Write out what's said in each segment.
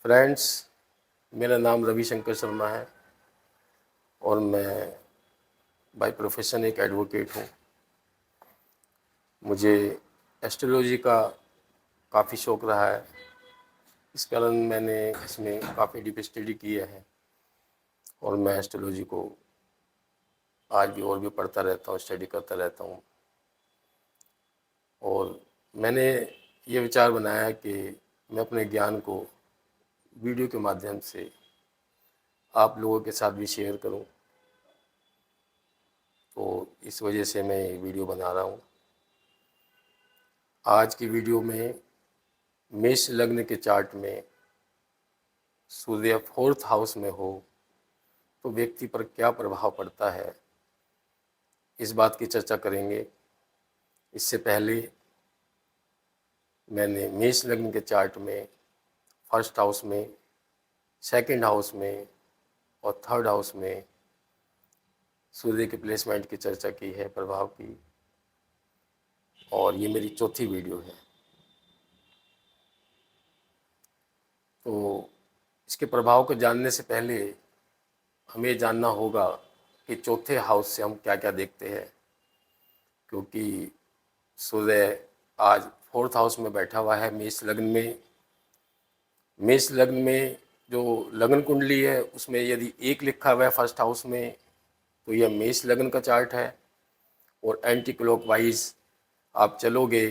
Friends, मेरा नाम रविशंकर शर्मा है और मैं बाय प्रोफेशन एक एडवोकेट हूँ। मुझे एस्ट्रोलॉजी का काफ़ी शौक़ रहा है। इस कारण मैंने इसमें काफ़ी डीप स्टडी किया है और मैं एस्ट्रोलॉजी को आज भी और भी पढ़ता रहता हूँ, स्टडी करता रहता हूँ। और मैंने ये विचार बनाया कि मैं अपने ज्ञान को वीडियो के माध्यम से आप लोगों के साथ भी शेयर करूं, तो इस वजह से मैं ये वीडियो बना रहा हूं। आज की वीडियो में मेष लग्न के चार्ट में सूर्य 4th हाउस में हो तो व्यक्ति पर क्या प्रभाव पड़ता है, इस बात की चर्चा करेंगे। इससे पहले मैंने मेष लग्न के चार्ट में 1st हाउस में, 2nd हाउस में और 3rd हाउस में सूर्य के प्लेसमेंट की चर्चा की है, प्रभाव की, और ये मेरी चौथी वीडियो है। तो इसके प्रभाव को जानने से पहले हमें जानना होगा कि चौथे हाउस से हम क्या क्या देखते हैं, क्योंकि सूर्य आज 4th हाउस में बैठा हुआ है मेष लग्न में। मेष लग्न में जो लग्न कुंडली है उसमें यदि 1 लिखा हुआ है 1st हाउस में तो यह मेष लग्न का चार्ट है। और एंटी क्लॉकवाइज आप चलोगे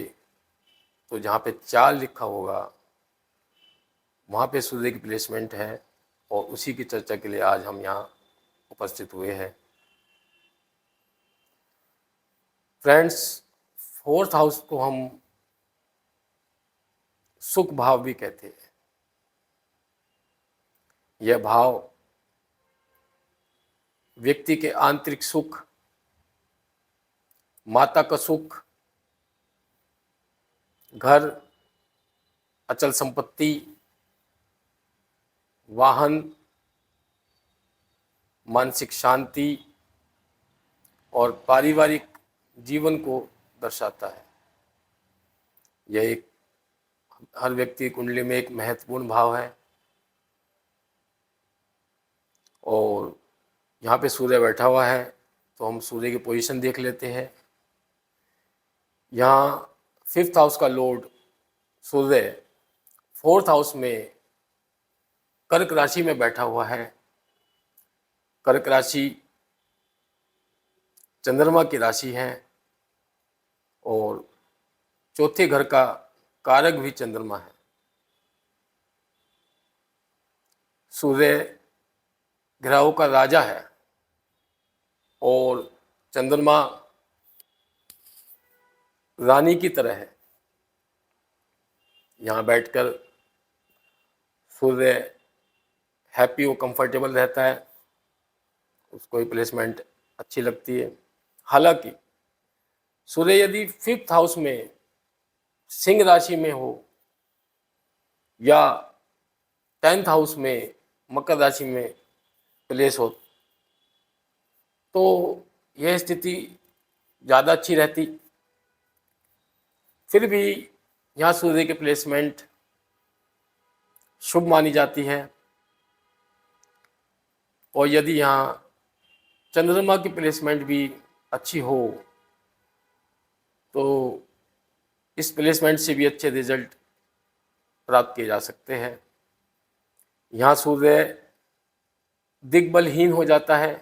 तो जहाँ पे 4 लिखा होगा वहाँ पे सूर्य की प्लेसमेंट है और उसी की चर्चा के लिए आज हम यहाँ उपस्थित हुए हैं। फ्रेंड्स, 4th हाउस को हम सुख भाव भी कहते हैं। यह भाव व्यक्ति के आंतरिक सुख, माता का सुख, घर, अचल संपत्ति, वाहन, मानसिक शांति और पारिवारिक जीवन को दर्शाता है। यह एक हर व्यक्ति की कुंडली में एक महत्वपूर्ण भाव है। और यहाँ पे सूर्य बैठा हुआ है तो हम सूर्य की पोजीशन देख लेते हैं। यहाँ 5th हाउस का लॉर्ड सूर्य 4th हाउस में कर्क राशि में बैठा हुआ है। कर्क राशि चंद्रमा की राशि है और चौथे घर का कारक भी चंद्रमा है। सूर्य ग्रहों का राजा है और चंद्रमा रानी की तरह है। यहाँ बैठकर सूर्य हैप्पी और कंफर्टेबल रहता है, उसको ही प्लेसमेंट अच्छी लगती है। हालांकि सूर्य यदि 5th हाउस में सिंह राशि में हो या 10th हाउस में मकर राशि में प्लेस हो तो यह स्थिति ज़्यादा अच्छी रहती। फिर भी यहाँ सूर्य की प्लेसमेंट शुभ मानी जाती है। और यदि यहाँ चंद्रमा की प्लेसमेंट भी अच्छी हो तो इस प्लेसमेंट से भी अच्छे रिजल्ट प्राप्त किए जा सकते हैं। यहाँ सूर्य दिग्बलहीन हो जाता है,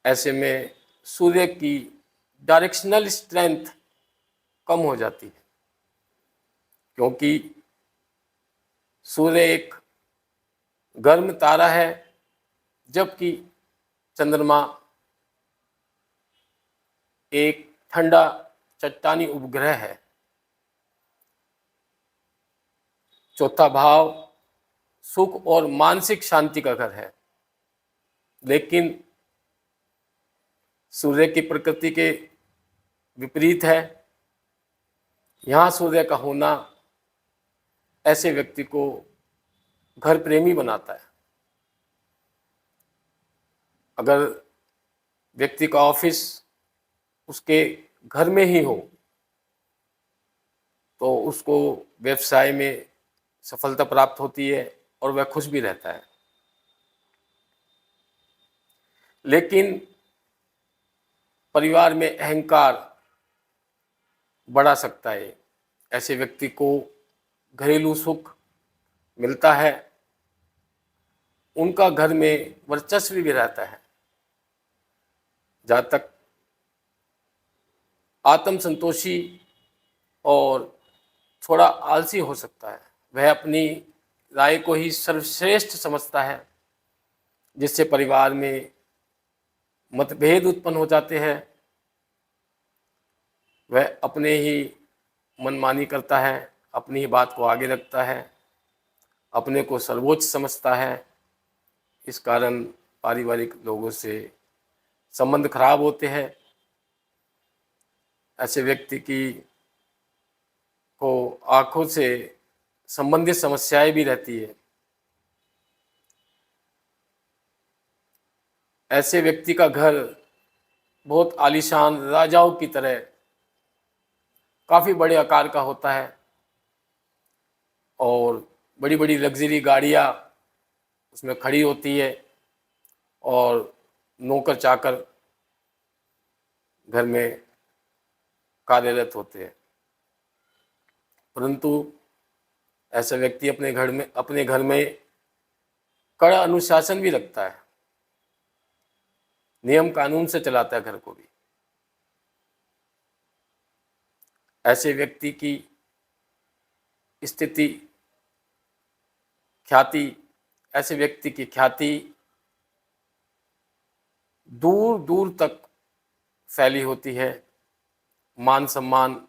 ऐसे में सूर्य की डायरेक्शनल स्ट्रेंथ कम हो जाती है, क्योंकि सूर्य एक गर्म तारा है जबकि चंद्रमा एक ठंडा चट्टानी उपग्रह है। चौथा भाव सुख और मानसिक शांति का घर है, लेकिन सूर्य की प्रकृति के विपरीत है। यहाँ सूर्य का होना ऐसे व्यक्ति को घर प्रेमी बनाता है। अगर व्यक्ति का ऑफिस उसके घर में ही हो तो उसको व्यवसाय में सफलता प्राप्त होती है और वह खुश भी रहता है। लेकिन परिवार में अहंकार बढ़ा सकता है। ऐसे व्यक्ति को घरेलू सुख मिलता है, उनका घर में वर्चस्व भी रहता है। जहाँ तक आत्मसंतोषी और थोड़ा आलसी हो सकता है, वह अपनी राय को ही सर्वश्रेष्ठ समझता है, जिससे परिवार में मतभेद उत्पन्न हो जाते हैं। वह अपने ही मनमानी करता है, अपनी ही बात को आगे रखता है, अपने को सर्वोच्च समझता है। इस कारण पारिवारिक लोगों से संबंध खराब होते हैं। ऐसे व्यक्ति को आंखों से संबंधित समस्याएं भी रहती है। ऐसे व्यक्ति का घर बहुत आलीशान राजाओं की तरह काफ़ी बड़े आकार का होता है और बड़ी बड़ी लग्जरी गाड़ियाँ उसमें खड़ी होती है और नौकर चाकर घर में कार्यरत होते हैं। परंतु ऐसा व्यक्ति अपने घर में कड़ा अनुशासन भी रखता है, नियम कानून से चलाता है घर को भी। ऐसे व्यक्ति की स्थिति ख्याति ऐसे व्यक्ति की ख्याति दूर दूर तक फैली होती है। मान सम्मान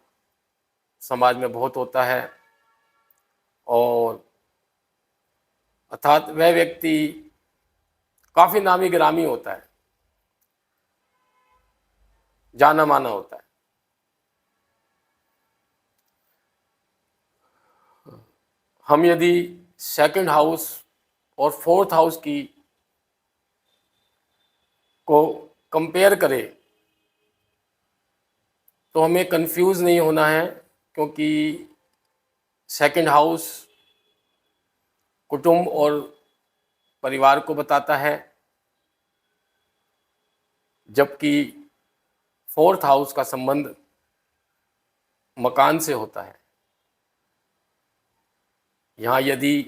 समाज में बहुत होता है और अर्थात वह व्यक्ति काफ़ी नामी गिरामी होता है, जाना माना होता है। हम यदि सेकंड हाउस और फोर्थ हाउस को कंपेयर करें तो हमें कंफ्यूज नहीं होना है, क्योंकि सेकंड हाउस कुटुंब और परिवार को बताता है, जबकि फोर्थ हाउस का संबंध मकान से होता है। यहाँ यदि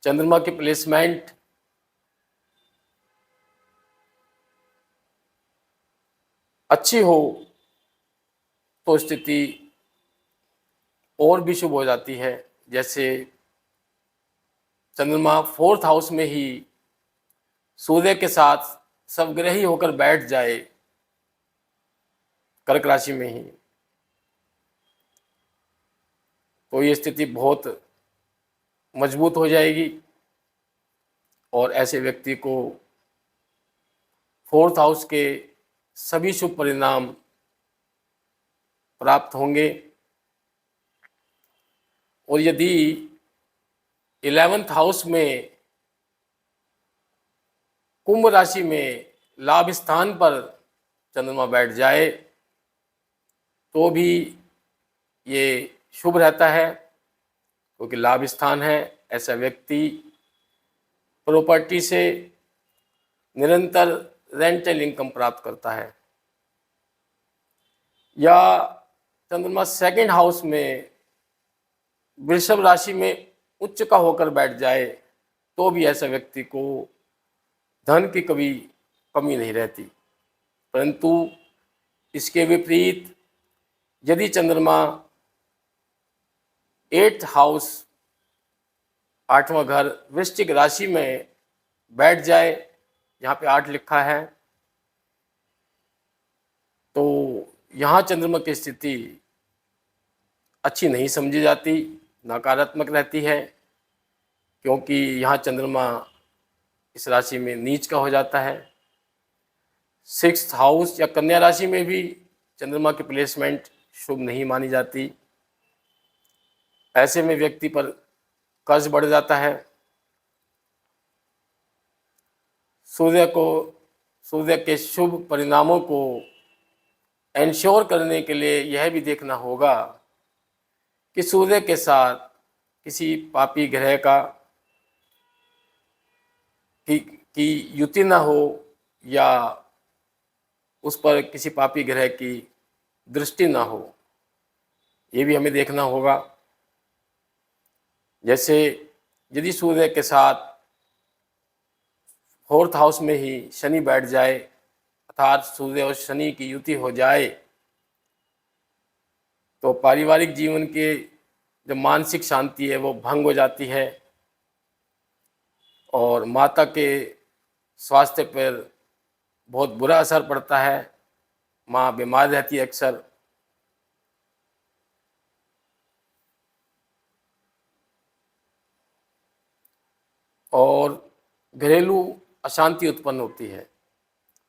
चंद्रमा की प्लेसमेंट अच्छी हो तो स्थिति और भी शुभ हो जाती है। जैसे चंद्रमा फोर्थ हाउस में ही सूर्य के साथ स्वग्रही होकर बैठ जाए कर्क राशि में ही, तो ये स्थिति बहुत मजबूत हो जाएगी और ऐसे व्यक्ति को फोर्थ हाउस के सभी शुभ परिणाम प्राप्त होंगे। और यदि 11th हाउस में कुंभ राशि में लाभ स्थान पर चंद्रमा बैठ जाए तो भी ये शुभ रहता है, क्योंकि लाभ स्थान है। ऐसा व्यक्ति प्रॉपर्टी से निरंतर रेंटल इनकम प्राप्त करता है। या चंद्रमा सेकंड हाउस में वृषभ राशि में उच्च का होकर बैठ जाए तो भी ऐसा व्यक्ति को धन की कभी कमी नहीं रहती। परंतु इसके विपरीत यदि चंद्रमा 8th हाउस 8वां घर वृश्चिक राशि में बैठ जाए, यहाँ पे 8 लिखा है, तो यहाँ चंद्रमा की स्थिति अच्छी नहीं समझी जाती, नकारात्मक रहती है, क्योंकि यहाँ चंद्रमा इस राशि में नीच का हो जाता है। 6th हाउस या कन्या राशि में भी चंद्रमा की प्लेसमेंट शुभ नहीं मानी जाती। ऐसे में व्यक्ति पर कर्ज बढ़ जाता है। सूर्य के शुभ परिणामों को एंश्योर करने के लिए यह भी देखना होगा कि सूर्य के साथ किसी पापी ग्रह का की युति ना हो या उस पर किसी पापी ग्रह की दृष्टि ना हो, ये भी हमें देखना होगा। जैसे यदि सूर्य के साथ फोर्थ हाउस में ही शनि बैठ जाए, अर्थात सूर्य और शनि की युति हो जाए, तो पारिवारिक जीवन के जो मानसिक शांति है वो भंग हो जाती है और माता के स्वास्थ्य पर बहुत बुरा असर पड़ता है। माँ बीमार रहती है अक्सर। और घरेलू अशांति उत्पन्न होती है,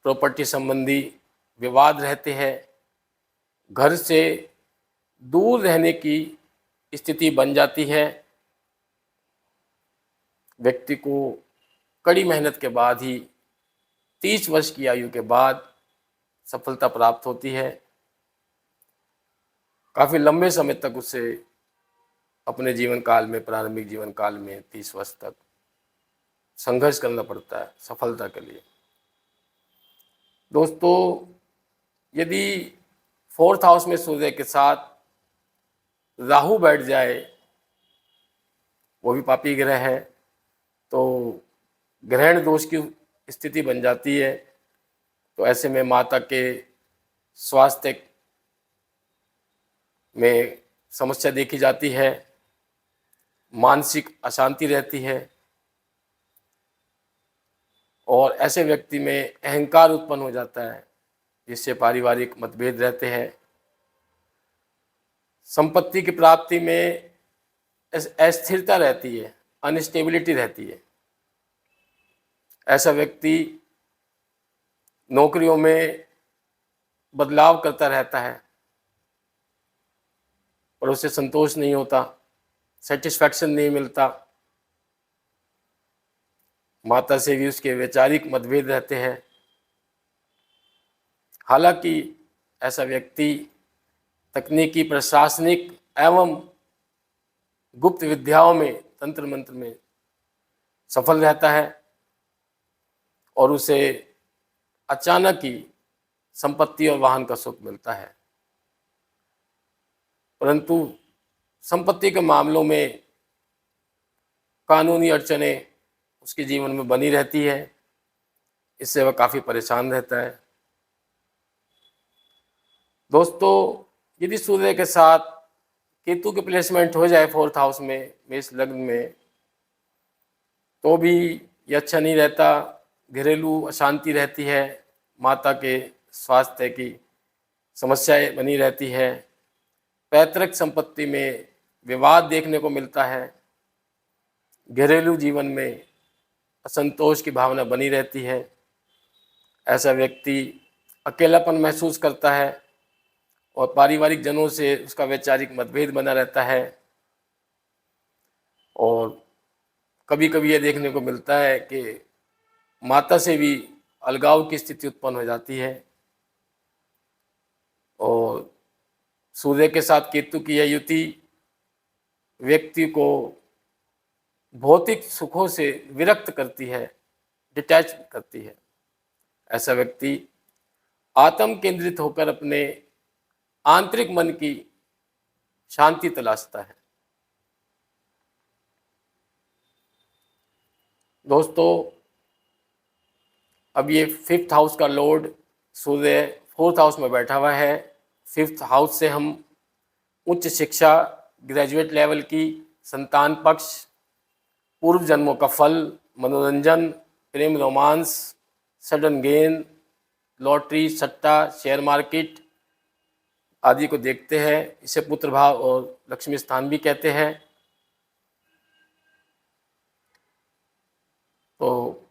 प्रॉपर्टी संबंधी विवाद रहते हैं, घर से दूर रहने की स्थिति बन जाती है। व्यक्ति को कड़ी मेहनत के बाद ही 30 वर्ष की आयु के बाद सफलता प्राप्त होती है। काफ़ी लंबे समय तक उसे अपने जीवन काल में, प्रारंभिक जीवन काल में 30 वर्ष तक संघर्ष करना पड़ता है सफलता के लिए। दोस्तों, यदि फोर्थ हाउस में सूर्य के साथ राहु बैठ जाए, वो भी पापी ग्रह है, तो ग्रहण दोष की स्थिति बन जाती है। तो ऐसे में माता के स्वास्थ्य में समस्या देखी जाती है, मानसिक अशांति रहती है और ऐसे व्यक्ति में अहंकार उत्पन्न हो जाता है, जिससे पारिवारिक मतभेद रहते हैं। संपत्ति की प्राप्ति में अस्थिरता रहती है, अनस्टेबिलिटी रहती है। ऐसा व्यक्ति नौकरियों में बदलाव करता रहता है और उसे संतोष नहीं होता, सेटिस्फैक्शन नहीं मिलता। माता से भी उसके वैचारिक मतभेद रहते हैं। हालांकि ऐसा व्यक्ति तकनीकी, प्रशासनिक एवं गुप्त विद्याओं में, तंत्र मंत्र में सफल रहता है और उसे अचानक ही संपत्ति और वाहन का सुख मिलता है। परंतु संपत्ति के मामलों में कानूनी अड़चनें उसके जीवन में बनी रहती है, इससे वह काफ़ी परेशान रहता है। दोस्तों, यदि सूर्य के साथ केतु की प्लेसमेंट हो जाए फोर्थ हाउस में, मेष लग्न में, तो भी ये अच्छा नहीं रहता। घरेलू अशांति रहती है, माता के स्वास्थ्य की समस्याएं बनी रहती है, पैतृक संपत्ति में विवाद देखने को मिलता है, घरेलू जीवन में असंतोष की भावना बनी रहती है। ऐसा व्यक्ति अकेलापन महसूस करता है और पारिवारिक जनों से उसका वैचारिक मतभेद बना रहता है और कभी कभी यह देखने को मिलता है कि माता से भी अलगाव की स्थिति उत्पन्न हो जाती है। और सूर्य के साथ केतु की यह युति व्यक्ति को भौतिक सुखों से विरक्त करती है, डिटैच करती है। ऐसा व्यक्ति आत्म केंद्रित होकर अपने आंतरिक मन की शांति तलाशता है। दोस्तों, अब ये फिफ्थ हाउस का लॉर्ड सूर्य फोर्थ हाउस में बैठा हुआ है। फिफ्थ हाउस से हम उच्च शिक्षा, ग्रेजुएट लेवल की, संतान पक्ष, पूर्व जन्मों का फल, मनोरंजन, प्रेम, रोमांस, सडन गेन, लॉटरी, सट्टा, शेयर मार्केट आदि को देखते हैं। इसे पुत्र भाव और लक्ष्मी स्थान भी कहते हैं। तो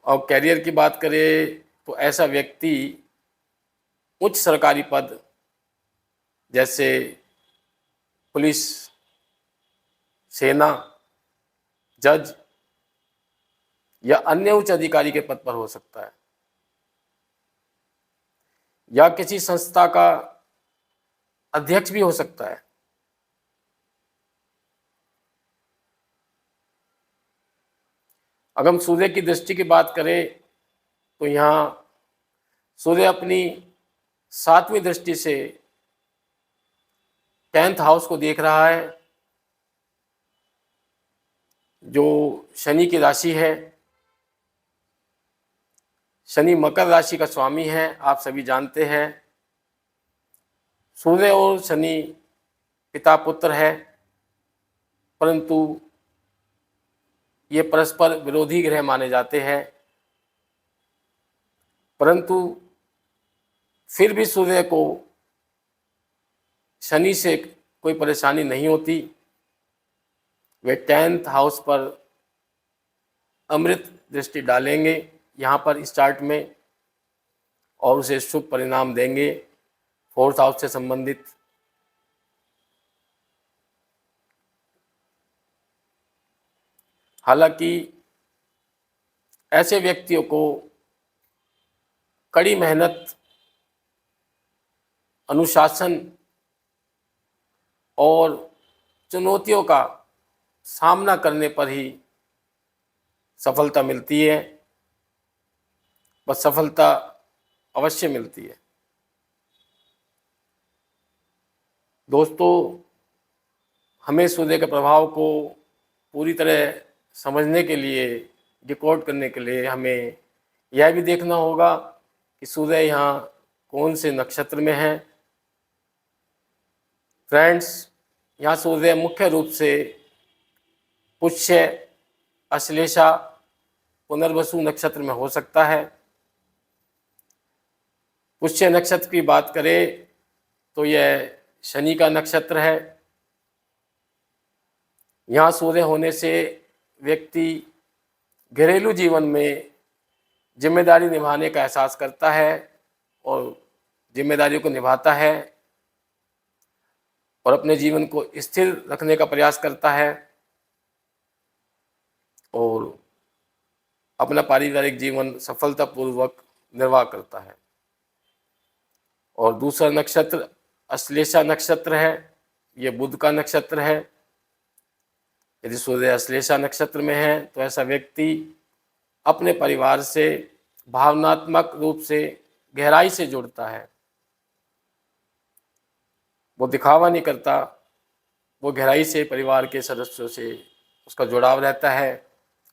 अब कैरियर की बात करें तो ऐसा व्यक्ति उच्च सरकारी पद जैसे पुलिस, सेना, जज या अन्य उच्च अधिकारी के पद पर हो सकता है, या किसी संस्था का अध्यक्ष भी हो सकता है। अगर हम सूर्य की दृष्टि की बात करें तो यहाँ सूर्य अपनी 7वीं दृष्टि से 10th हाउस को देख रहा है, जो शनि की राशि है। शनि मकर राशि का स्वामी है, आप सभी जानते हैं। सूर्य और शनि पिता पुत्र है, परंतु ये परस्पर विरोधी ग्रह माने जाते हैं। परंतु फिर भी सूर्य को शनि से कोई परेशानी नहीं होती। वे 10th हाउस पर अमृत दृष्टि डालेंगे यहाँ पर इस चार्ट में, और उसे शुभ परिणाम देंगे 4th हाउस से संबंधित। हालांकि ऐसे व्यक्तियों को कड़ी मेहनत, अनुशासन और चुनौतियों का सामना करने पर ही सफलता मिलती है। बस सफलता अवश्य मिलती है। दोस्तों, हमें सूर्य के प्रभाव को पूरी तरह समझने के लिए, डिकोड करने के लिए हमें यह भी देखना होगा कि सूर्य यहाँ कौन से नक्षत्र में है। फ्रेंड्स, यहाँ सूर्य मुख्य रूप से पुष्य, अश्लेषा, पुनर्वसु नक्षत्र में हो सकता है। पुष्य नक्षत्र की बात करें तो यह शनि का नक्षत्र है। यहाँ सूर्य होने से व्यक्ति घरेलू जीवन में जिम्मेदारी निभाने का एहसास करता है और जिम्मेदारियों को निभाता है और अपने जीवन को स्थिर रखने का प्रयास करता है और अपना पारिवारिक जीवन सफलतापूर्वक निर्वाह करता है। और दूसरा नक्षत्र अश्लेषा नक्षत्र है, ये बुध का नक्षत्र है। यदि सूर्य अश्लेषा नक्षत्र में है तो ऐसा व्यक्ति अपने परिवार से भावनात्मक रूप से गहराई से जुड़ता है। वो दिखावा नहीं करता, वो गहराई से परिवार के सदस्यों से उसका जुड़ाव रहता है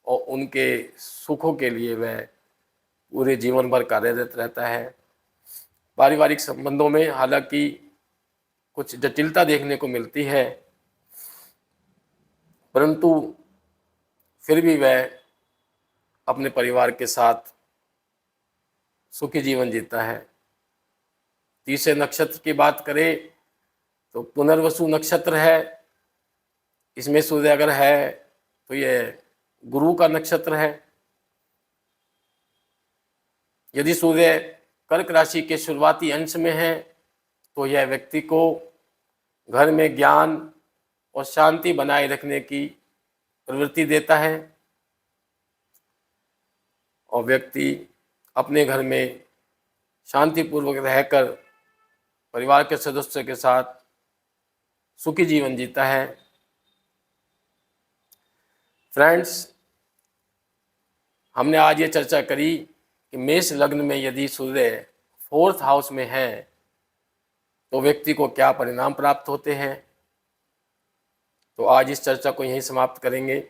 और उनके सुखों के लिए वह पूरे जीवन भर कार्यरत रहता है। पारिवारिक संबंधों में हालांकि कुछ जटिलता देखने को मिलती है, परंतु फिर भी वह अपने परिवार के साथ सुखी जीवन जीता है। तीसरे नक्षत्र की बात करें तो पुनर्वसु नक्षत्र है। इसमें सूर्य अगर है तो यह गुरु का नक्षत्र है। यदि सूर्य कर्क राशि के शुरुआती अंश में है तो यह व्यक्ति को घर में ज्ञान और शांति बनाए रखने की प्रवृत्ति देता है और व्यक्ति अपने घर में शांतिपूर्वक रहकर परिवार के सदस्यों के साथ सुखी जीवन जीता है। फ्रेंड्स, हमने आज ये चर्चा करी कि मेष लग्न में यदि सूर्य 4th हाउस में है तो व्यक्ति को क्या परिणाम प्राप्त होते हैं। तो आज इस चर्चा को यहीं समाप्त करेंगे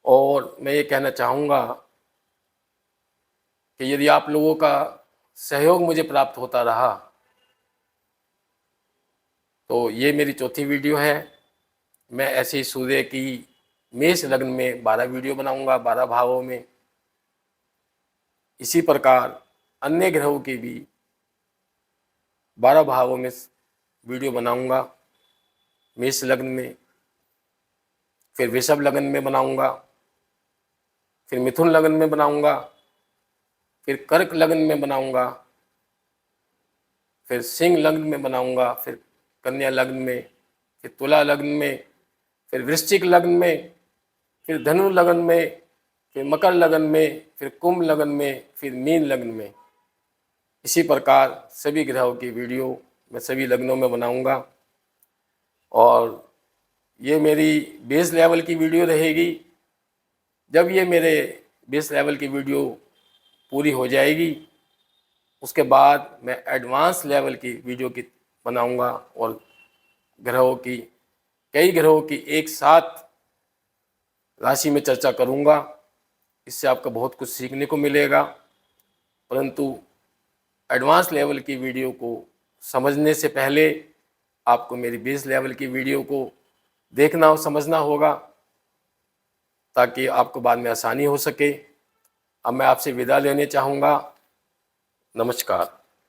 और मैं ये कहना चाहूँगा कि यदि आप लोगों का सहयोग मुझे प्राप्त होता रहा तो ये मेरी चौथी वीडियो है। मैं ऐसे ही सूर्य की मेष लग्न में 12 वीडियो बनाऊंगा, 12 भावों में। इसी प्रकार अन्य ग्रहों की भी 12 भावों में वीडियो बनाऊंगा। मेष लग्न में, फिर वृषभ लग्न में बनाऊंगा, फिर मिथुन लग्न में बनाऊंगा, फिर कर्क लग्न में बनाऊंगा, फिर सिंह लग्न में बनाऊंगा, फिर कन्या लग्न में, फिर तुला लग्न में, फिर वृश्चिक लग्न में, फिर धनु लग्न में, फिर मकर लग्न में, फिर कुंभ लग्न में, फिर मीन लग्न में। इसी प्रकार सभी ग्रहों की वीडियो मैं सभी लग्नों में बनाऊंगा और ये मेरी बेस लेवल की वीडियो रहेगी। जब ये मेरे बेस लेवल की वीडियो पूरी हो जाएगी, उसके बाद मैं एडवांस लेवल की वीडियो की बनाऊंगा और ग्रहों की, कई ग्रहों की एक साथ राशि में चर्चा करूंगा। इससे आपको बहुत कुछ सीखने को मिलेगा, परंतु एडवांस लेवल की वीडियो को समझने से पहले आपको मेरी बेस लेवल की वीडियो को देखना और समझना होगा, ताकि आपको बाद में आसानी हो सके। अब मैं आपसे विदा लेने चाहूँगा। नमस्कार।